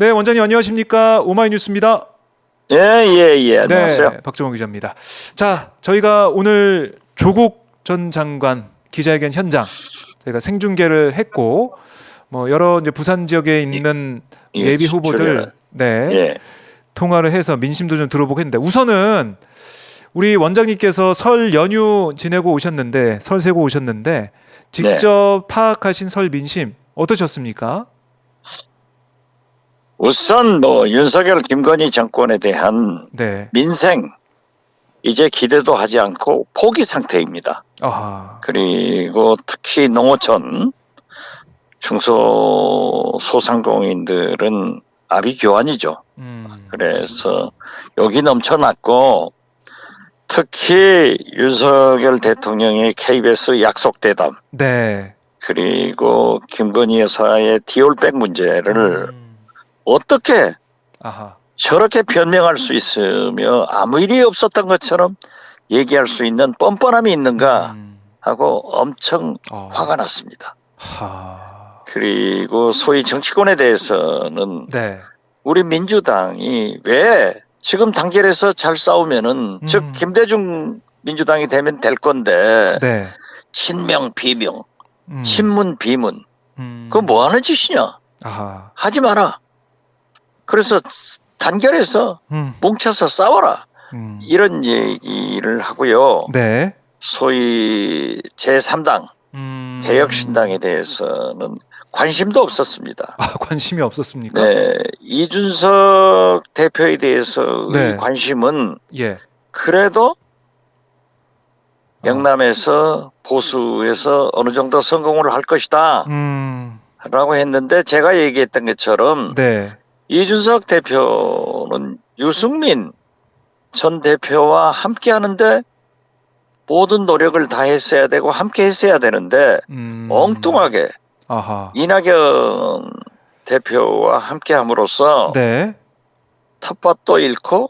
네, 원장님 안녕하십니까? 오마이뉴스입니다. 예, 안녕하세요. 네, 박정호 기자입니다. 자, 저희가 오늘 조국 전 장관 기자회견 현장 저희가 생중계를 했고, 뭐 여러 이제 부산 지역에 있는 예비 후보들 예. 통화를 해서 민심도 좀 들어보고 했는데, 우선은 우리 원장님께서 설 연휴 지내고 오셨는데, 설 세고 오셨는데 직접 파악하신 설 민심 어떠셨습니까? 우선 뭐 윤석열 김건희 정권에 대한 민생 이제 기대도 하지 않고 포기 상태입니다. 아하. 그리고 특히 농어촌 중소소상공인들은 아비규환이죠. 그래서 욕이 넘쳐났고, 특히 윤석열 대통령의 KBS 약속대담, 그리고 김건희 여사의 디올백 문제를 어떻게 저렇게 변명할 수 있으며 아무 일이 없었던 것처럼 얘기할 수 있는 뻔뻔함이 있는가 하고 엄청 화가 났습니다. 그리고 소위 정치권에 대해서는 우리 민주당이 왜 지금 단결해서 잘 싸우면은 즉 김대중 민주당이 되면 될 건데 친명 비명 친문 비문 그거 뭐 하는 짓이냐. 하지 마라. 그래서 단결해서 뭉쳐서 싸워라. 이런 얘기를 하고요. 소위 제3당 개혁신당에 대해서는 관심도 없었습니다. 관심이 없었습니까? 네, 이준석 대표에 대해서의 관심은 그래도 영남에서 보수에서 어느 정도 성공을 할 것이다 라고 했는데, 제가 얘기했던 것처럼 이준석 대표는 유승민 전 대표와 함께 하는데 모든 노력을 다 했어야 되고 함께 했어야 되는데 엉뚱하게 이낙연 대표와 함께 함으로써 텃밭도 잃고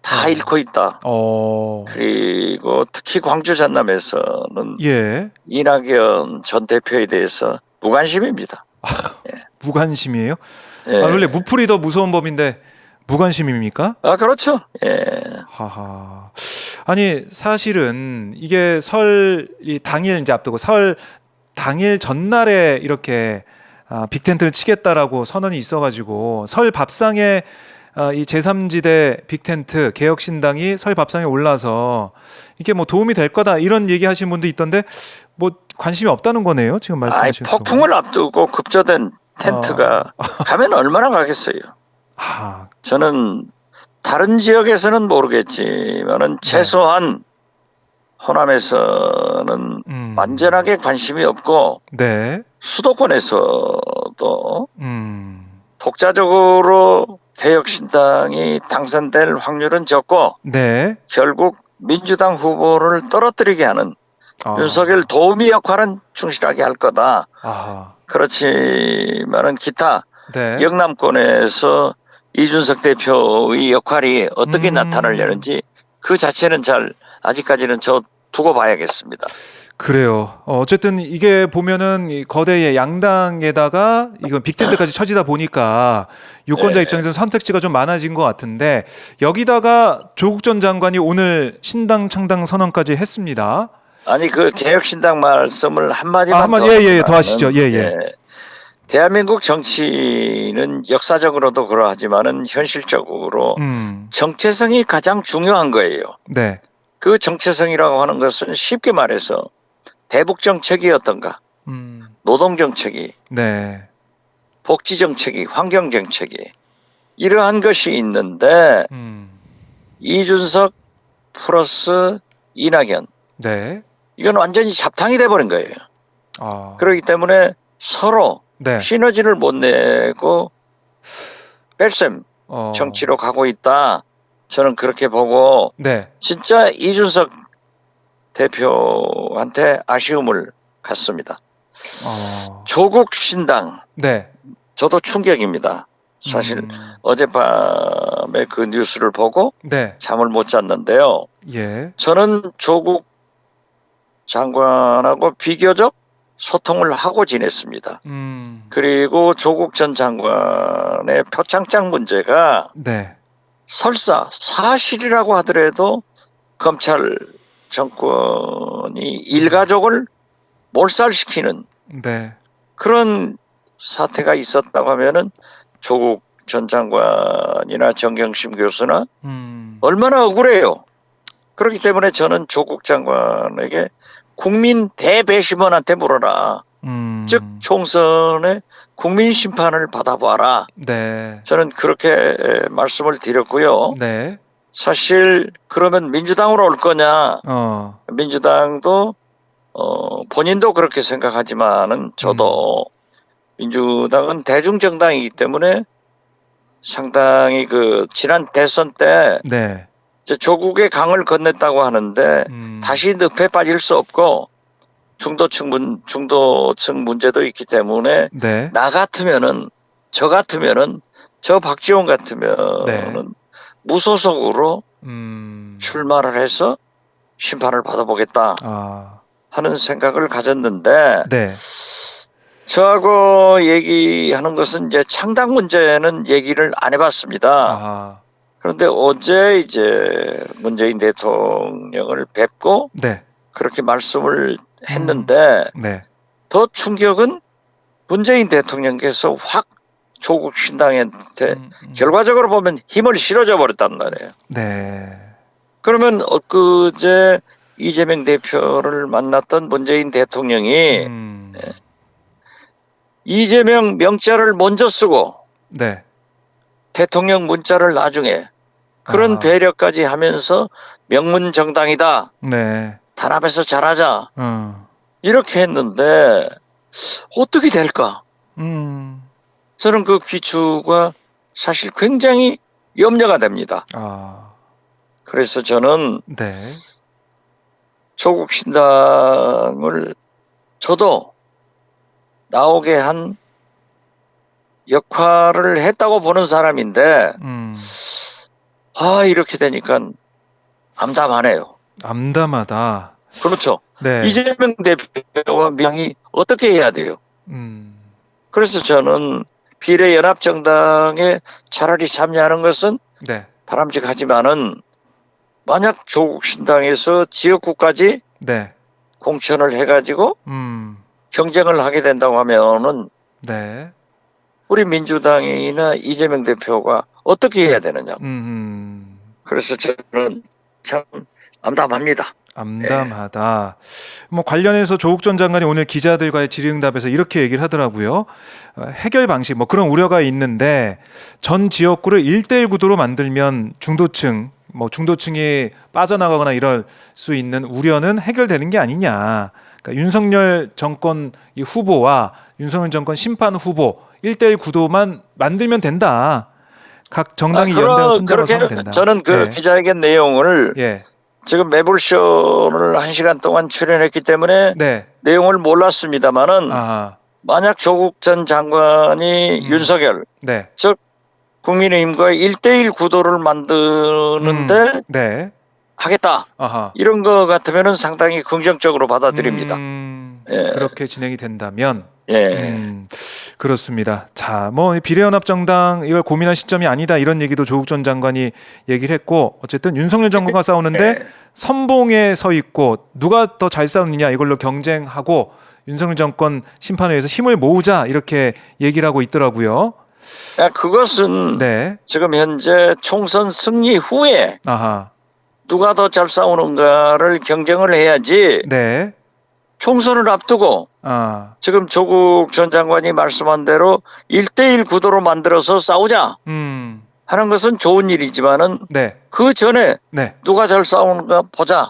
다 잃고 있다. 그리고 특히 광주 전남에서는 이낙연 전 대표에 대해서 무관심입니다. 무관심이에요? 원래 무풀이 더 무서운 법인데 무관심입니까? 그렇죠. 하하. 아니 사실은 이게 설 당일 이제 앞두고 설 당일 전날에 이렇게 빅텐트를 치겠다라고 선언이 있어가지고 설 밥상에 이 제3지대 빅텐트 개혁신당이 설 밥상에 올라서 이게 뭐 도움이 될 거다 이런 얘기하시는 분도 있던데 뭐 관심이 없다는 거네요. 지금 말씀하신 폭풍을 앞두고 급조된 텐트가 가면 얼마나 가겠어요. 저는 다른 지역에서는 모르겠지만은 최소한 호남에서는 완전하게 관심이 없고 수도권에서도 독자적으로 개혁신당이 당선될 확률은 적고 결국 민주당 후보를 떨어뜨리게 하는 윤석열 도우미 역할은 충실하게 할 거다. 그렇지만은 기타 영남권에서 이준석 대표의 역할이 어떻게 나타나려는지 그 자체는 아직까지는 두고 봐야겠습니다. 그래요. 어쨌든 이게 보면은 이 거대의 양당에다가 이건 빅텐트까지 쳐지다 보니까 유권자 입장에서는 선택지가 좀 많아진 것 같은데, 여기다가 조국 전 장관이 오늘 신당 창당 선언까지 했습니다. 아니 그 개혁신당 말씀을 한마디만 더 하시죠. 대한민국 정치는 역사적으로도 그러하지만은 현실적으로 정체성이 가장 중요한 거예요. 그 정체성이라고 하는 것은 쉽게 말해서 대북 정책이 어떤가, 노동 정책이, 복지 정책이, 환경 정책이 이러한 것이 있는데 이준석 플러스 이낙연 이건 완전히 잡탕이 돼버린 거예요. 그렇기 때문에 서로 시너지를 못 내고 뺄셈 정치로 가고 있다. 저는 그렇게 보고 진짜 이준석 대표한테 아쉬움을 갖습니다. 조국 신당 저도 충격입니다. 사실 어젯밤에 그 뉴스를 보고 잠을 못 잤는데요. 저는 조국 장관하고 비교적 소통을 하고 지냈습니다. 그리고 조국 전 장관의 표창장 문제가 네. 설사 사실이라고 하더라도 검찰 정권이 일가족을 몰살시키는 네. 그런 사태가 있었다고 하면은 조국 전 장관이나 정경심 교수나 얼마나 억울해요. 그렇기 때문에 저는 조국 장관에게 국민 대배심원한테 물어라. 즉 총선에 국민 심판을 받아봐라. 네. 저는 그렇게 말씀을 드렸고요. 네. 사실 그러면 민주당으로 올 거냐? 민주당도 본인도 그렇게 생각하지만은 저도 민주당은 대중정당이기 때문에 상당히 그 지난 대선 때 네. 이제 조국의 강을 건넸다고 하는데 다시 늪에 빠질 수 없고 중도층 문제도 있기 때문에 네. 나 같으면은 저 박지원 같으면은 네. 무소속으로 출마를 해서 심판을 받아보겠다 하는 생각을 가졌는데 네. 저하고 얘기하는 것은 이제 창당 문제는 얘기를 안 해봤습니다. 그런데 어제 이제 문재인 대통령을 뵙고 네. 그렇게 말씀을 했는데 네. 더 충격은 문재인 대통령께서 확 조국 신당한테 결과적으로 보면 힘을 실어줘 버렸단 말이에요. 네. 그러면 엊그제 이재명 대표를 만났던 문재인 대통령이 이재명 명자를 먼저 쓰고 네. 대통령 문자를 나중에 그런 배려까지 하면서 명문 정당이다. 네. 단합해서 잘하자. 이렇게 했는데 어떻게 될까? 저는 그 귀추가 사실 굉장히 염려가 됩니다. 그래서 저는 네. 조국 신당을 저도 나오게 한 역할을 했다고 보는 사람인데 이렇게 되니까 암담하네요. 암담하다. 그렇죠. 네. 이재명 대표와 명이 어떻게 해야 돼요? 그래서 저는 비례연합정당에 차라리 참여하는 것은 네. 바람직하지만은 만약 조국 신당에서 지역구까지 네. 공천을 해가지고 경쟁을 하게 된다고 하면은 네. 우리 민주당이나 이재명 대표가 어떻게 해야 되느냐. 그래서 저는 참 암담합니다. 암담하다. 뭐 관련해서 조국 전 장관이 오늘 기자들과의 질의응답에서 이렇게 얘기를 하더라고요. 해결 방식 뭐 그런 우려가 있는데 전 지역구를 1대1 구도로 만들면 중도층이 빠져나가거나 이럴 수 있는 우려는 해결되는 게 아니냐. 그러니까 윤석열 정권 이 후보와 윤석열 정권 심판 후보 1대1 구도만 만들면 된다. 각 정당이 연대로 손잡아서 하면 된다. 저는 그 기자회견 내용을 지금 매불쇼를 1시간 동안 출연했기 때문에 내용을 몰랐습니다만은 만약 조국 전 장관이 윤석열 즉 국민의힘과의 1대1 구도를 만드는데 하겠다. 이런 거 같으면 상당히 긍정적으로 받아들입니다. 그렇게 진행이 된다면 그렇습니다. 자, 뭐 비례연합정당 이걸 고민할 시점이 아니다 이런 얘기도 조국 전 장관이 얘기를 했고 어쨌든 윤석열 정권과 싸우는데 선봉에 서 있고 누가 더 잘 싸우느냐 이걸로 경쟁하고 윤석열 정권 심판회에서 힘을 모으자 이렇게 얘기를 하고 있더라고요. 그것은 지금 현재 총선 승리 후에 누가 더 잘 싸우는가를 경쟁을 해야지 총선을 앞두고 지금 조국 전 장관이 말씀한 대로 1대1 구도로 만들어서 싸우자 하는 것은 좋은 일이지만은 그 전에 누가 잘 싸우는가 보자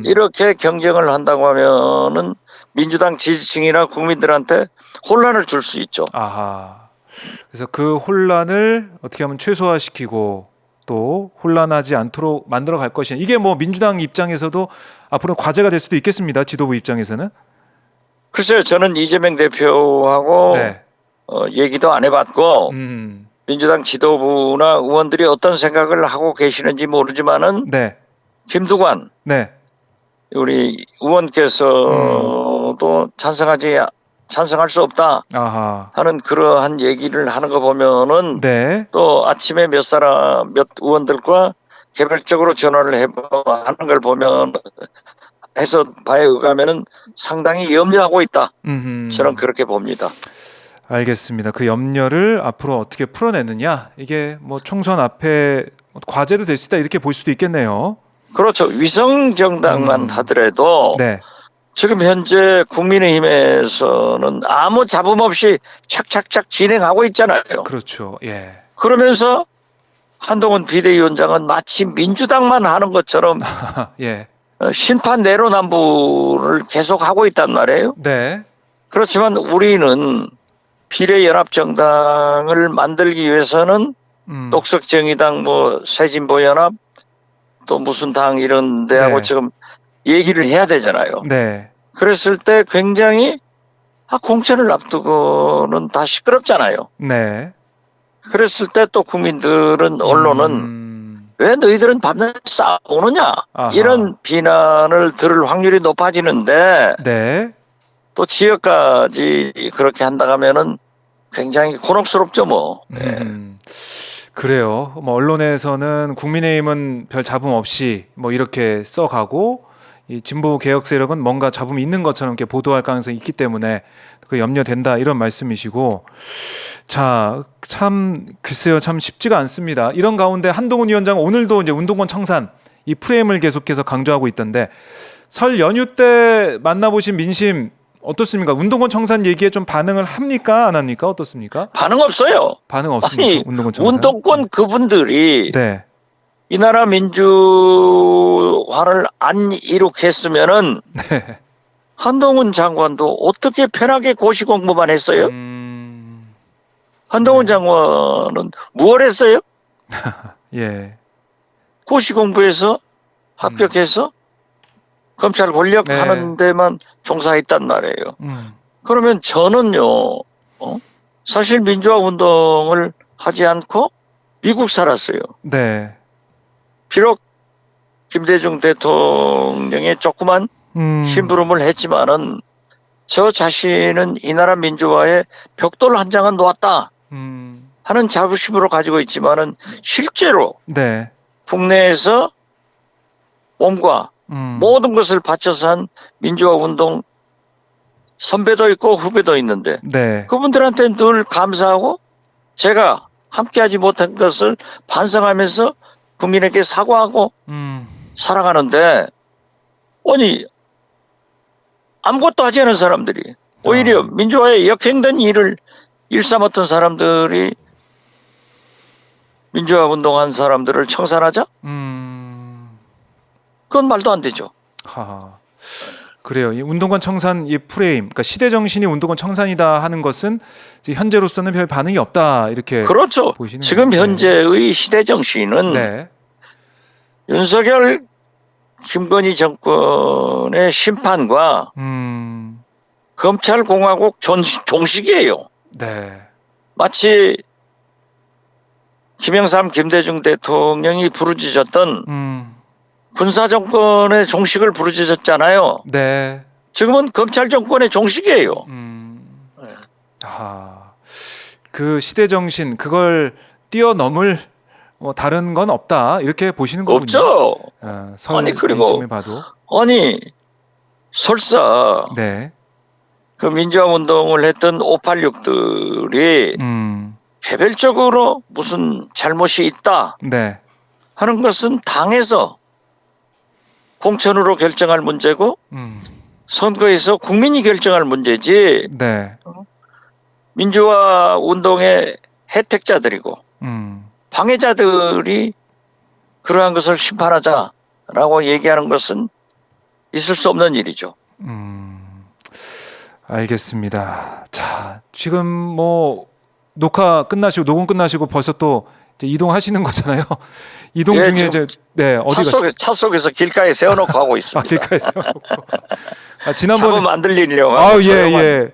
이렇게 경쟁을 한다고 하면은 민주당 지지층이나 국민들한테 혼란을 줄 수 있죠. 그래서 그 혼란을 어떻게 하면 최소화시키고 또 혼란하지 않도록 만들어 갈 것이냐. 이게 뭐 민주당 입장에서도 앞으로 과제가 될 수도 있겠습니다. 지도부 입장에서는. 글쎄요. 저는 이재명 대표하고 얘기도 안 해봤고 민주당 지도부나 의원들이 어떤 생각을 하고 계시는지 모르지만은 김두관 우리 의원께서도 아무도 찬성할 수 없다 아하. 하는 그러한 얘기를 하는 거 보면은 네. 또 아침에 몇 의원들과 개별적으로 전화를 하는 걸 보면 해서 바에 의하면은 상당히 염려하고 있다. 저는 그렇게 봅니다. 알겠습니다. 그 염려를 앞으로 어떻게 풀어내느냐, 이게 뭐 총선 앞에 과제도 될 수 있다 이렇게 볼 수도 있겠네요. 그렇죠. 위성 정당만 하더라도 네. 지금 현재 국민의힘에서는 아무 잡음 없이 착착착 진행하고 있잖아요. 그렇죠. 예. 그러면서 한동훈 비대위원장은 마치 민주당만 하는 것처럼 예. 심판 내로남불을 계속하고 있단 말이에요. 네. 그렇지만 우리는 비례연합정당을 만들기 위해서는 녹색정의당, 뭐 새진보연합, 또 무슨 당 이런 데하고 네. 지금 얘기를 해야 되잖아요. 네. 그랬을 때 굉장히 공천을 앞두고는 다 시끄럽잖아요. 네. 그랬을 때 또 국민들은 언론은 왜 너희들은 밤낮 싸우느냐 아하. 이런 비난을 들을 확률이 높아지는데 네. 또 지역까지 그렇게 한다 하면은 굉장히 곤혹스럽죠 뭐. 그래요. 뭐 언론에서는 국민의힘은 별 잡음 없이 뭐 이렇게 써가고 이 진보 개혁 세력은 뭔가 잡음이 있는 것처럼 이렇게 보도할 가능성이 있기 때문에 그 염려된다 이런 말씀이시고, 자, 참 글쎄요, 참 쉽지가 않습니다. 이런 가운데 한동훈 위원장 오늘도 이제 운동권 청산 이 프레임을 계속해서 강조하고 있던데, 설 연휴 때 만나보신 민심 어떻습니까? 운동권 청산 얘기에 좀 반응을 합니까? 안 합니까? 어떻습니까? 반응 없어요. 반응 없습니까? 아니, 운동권 청산. 운동권 그분들이 네. 이 나라 민주화를 안 이룩했으면은 네. 한동훈 장관도 어떻게 편하게 고시 공부만 했어요? 한동훈 장관은 뭘 했어요? 예. 고시 공부해서 합격해서 검찰 권력 네. 하는 데만 종사했단 말이에요. 그러면 저는요, 사실 민주화 운동을 하지 않고 미국 살았어요. 네. 비록 김대중 대통령의 조그만 심부름을 했지만은 저 자신은 이 나라 민주화에 벽돌 한 장은 놓았다 하는 자부심으로 가지고 있지만은 실제로 네. 국내에서 몸과 모든 것을 바쳐서 한 민주화 운동 선배도 있고 후배도 있는데 네. 그분들한테 늘 감사하고 제가 함께하지 못한 것을 반성하면서 국민에게 사과하고 살아가는데, 아니 아무것도 하지 않은 사람들이 오히려 민주화에 역행된 일을 일삼았던 사람들이 민주화 운동한 사람들을 청산하자? 그건 말도 안 되죠. 그래요. 이 운동권 청산 이 프레임, 그러니까 시대 정신이 운동권 청산이다 하는 것은 현재로서는 별 반응이 없다 이렇게 그렇죠. 보시는 지금 거예요. 현재의 시대 정신은 네. 윤석열, 김건희 정권의 심판과 검찰공화국 종식이에요. 네. 마치 김영삼, 김대중 대통령이 부르짖었던 군사정권의 종식을 부르짖었잖아요. 네. 지금은 검찰 정권의 종식이에요. 그 시대 정신 그걸 뛰어넘을 다른 건 없다 이렇게 보시는 거군요. 없죠. 아니 그리고 봐도. 아니 설사 네. 그 민주화 운동을 했던 586들이 개별적으로 무슨 잘못이 있다 네. 하는 것은 당에서 공천으로 결정할 문제고 선거에서 국민이 결정할 문제지. 네. 민주화 운동의 혜택자들이고 방해자들이 그러한 것을 심판하자라고 얘기하는 것은 있을 수 없는 일이죠. 알겠습니다. 자, 지금 뭐 녹화 끝나시고 녹음 끝나시고 벌써 또 이제 이동하시는 거잖아요. 이동 예, 중에 이제 네, 어디 차 속에서 길가에 세워놓고 하고 있습니다. 길가에 세워놓고. 지난번에 잡음 안 들리려고. 예.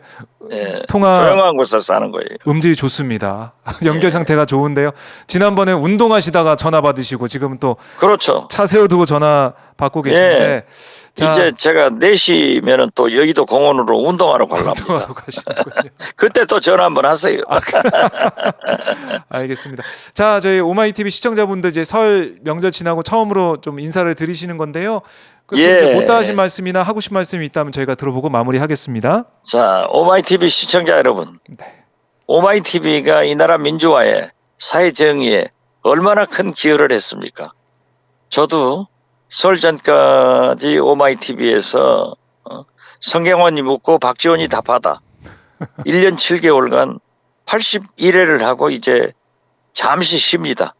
예, 통화 조용한 곳에 사는 거예요. 음질이 좋습니다. 연결 예. 상태가 좋은데요. 지난번에 운동하시다가 전화 받으시고 지금 또 그렇죠. 차 세워두고 전화 받고 계신데 예. 이제 제가 4시면은 또 여의도 공원으로 운동하러 가려합니다. 운동하러 가시는군요. 그때 또 전화 한번 하세요. 알겠습니다. 자, 저희 오마이 TV 시청자분들 이제 설 명절 지나고 처음으로 좀 인사를 드리시는 건데요. 예. 못다 하신 말씀이나 하고 싶은 말씀이 있다면 저희가 들어보고 마무리하겠습니다. 자, 오마이 TV 시청자 여러분. 네. 오마이 TV가 이 나라 민주화에 사회 정의에 얼마나 큰 기여를 했습니까? 저도 설 전까지 오마이 TV에서 성경원이 묻고 박지원이 답하다 1년 7개월간 81회를 하고 이제 잠시 쉽니다.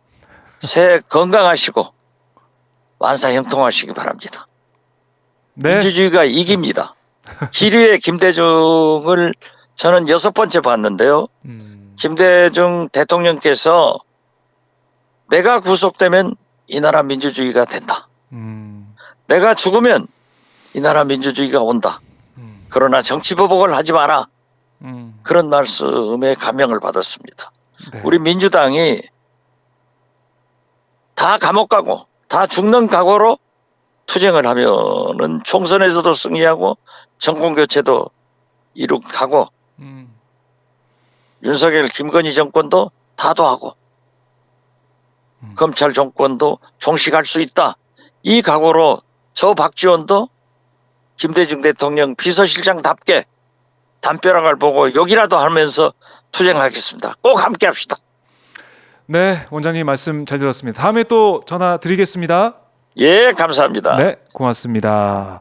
새해 건강하시고 만사형통하시기 바랍니다. 네. 민주주의가 이깁니다. 기류의 김대중을 저는 6번째 봤는데요. 김대중 대통령께서 내가 구속되면 이 나라 민주주의가 된다. 내가 죽으면 이 나라 민주주의가 온다. 그러나 정치보복을 하지 마라. 그런 말씀에 감명을 받았습니다. 네. 우리 민주당이 다 감옥 가고 다 죽는 각오로 투쟁을 하면은 총선에서도 승리하고 정권교체도 이룩하고 윤석열 김건희 정권도 타도하고 검찰 정권도 종식할 수 있다. 이 각오로 저 박지원도 김대중 대통령 비서실장답게 담벼락을 보고 욕이라도 하면서 투쟁하겠습니다. 꼭 함께 합시다. 네, 원장님 말씀 잘 들었습니다. 다음에 또 전화 드리겠습니다. 예, 감사합니다. 네, 고맙습니다.